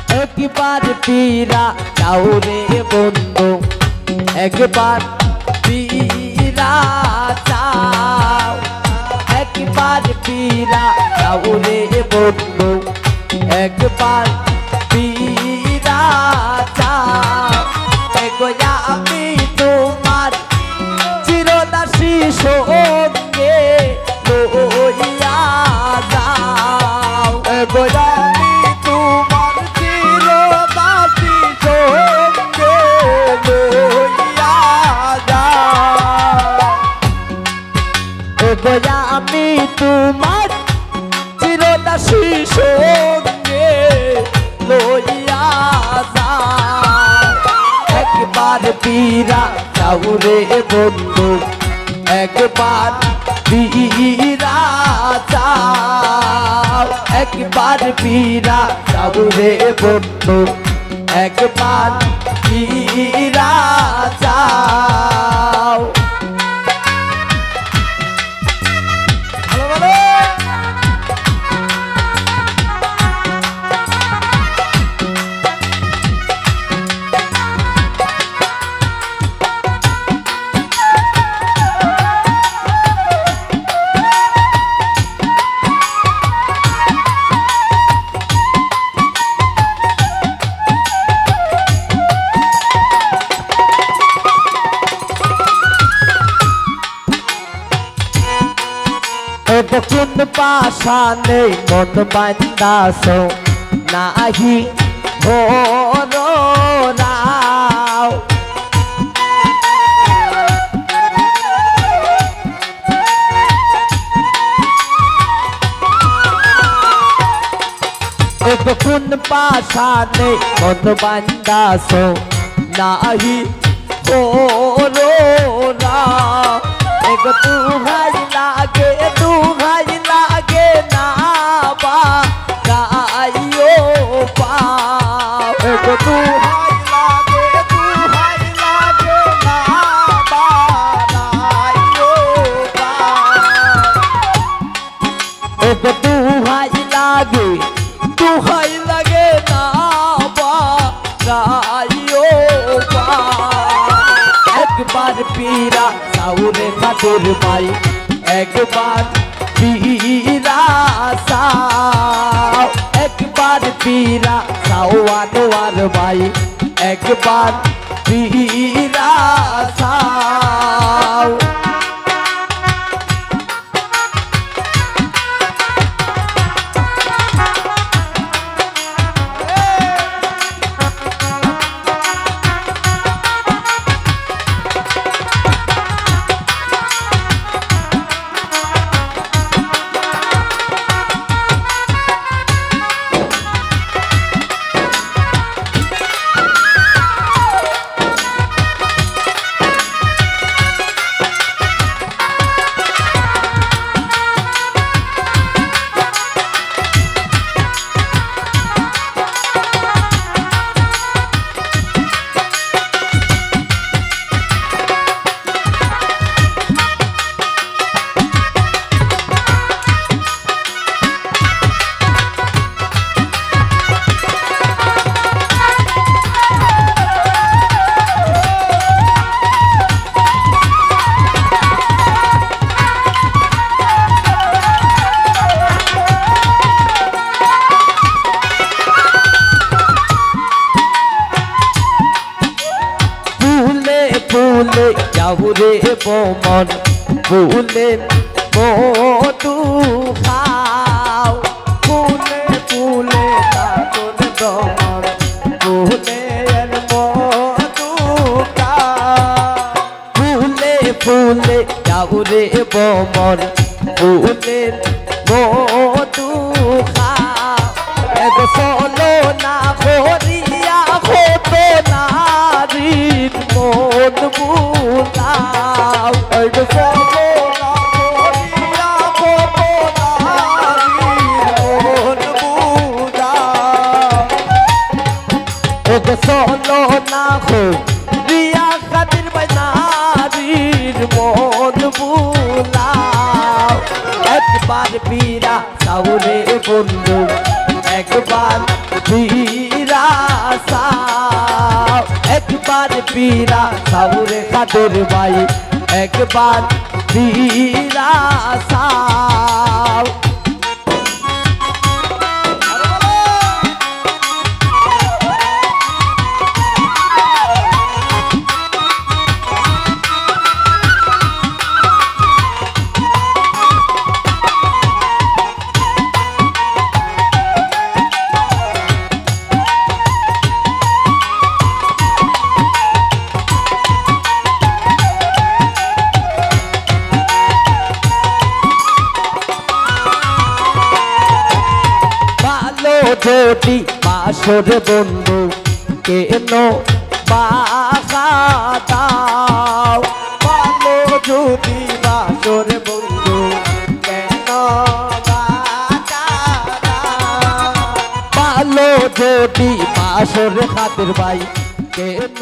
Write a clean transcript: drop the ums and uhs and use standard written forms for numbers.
একবার পীরা যাও রে বন্ধু একবার পীরা যাও একবার পীরা যাও রে বন্ধু একবার পীরা যাও এগোয়া আমি তোমার চিরদাসী সঙ্গে লইয়া যাও এগোয়া আমি তোমার চিরদাসী সঙ্গে লইয়া যাও এগোয়া আমি তোমার চিরদাসী সঙ্গে লইয়া যাও একবার পীরা যাও রে বন্ধু একবার পীরা যাও একবার পীরা যাও রে বন্ধু একবার পীরা যাও কোন পাশানে মন বান্দাস নাহি ভোরাও কোন পাশানে মন বান্দাস নাহি ভোরাও এগো তুহাই লাগে না বা গাইও পাও এগো তুহাই লাগে না বা গাইও পাও এগো তুহাই লাগে না বা গাইও পাও একবার পীরা যাও রে খাটের ভাই একবার পীরা যাও একবার পীরা যাও আনোয়ার ভাই একবার পীরা যাও ফুলে যাও রে বোমন ফুলে মধু খাও ফুলে ফুলে কাতন দমন ফুলে মধু খাও ফুলে ফুলে যাও রে বোমন ফুলে মধু খাও এগো চলো না করিয়া হতো নারীর মন বুলাও এগো চলো না করিয়া হতো নারীর মন বুলাও এগো চলো না করিয়া খাতির ভাই নারীর মন বুলাও একবার পীরা যাও রে বন্ধু একবার পীরা সাও একবার পীরা সাউরে কাদের ভাই একবার পীরা সাও যদি বাসর বন্ধু কেন বাসা দাও ভালো যদি বাসর বন্ধু কেন বাসা দাও ভালো যদি বাসর খাতির ভাই কেন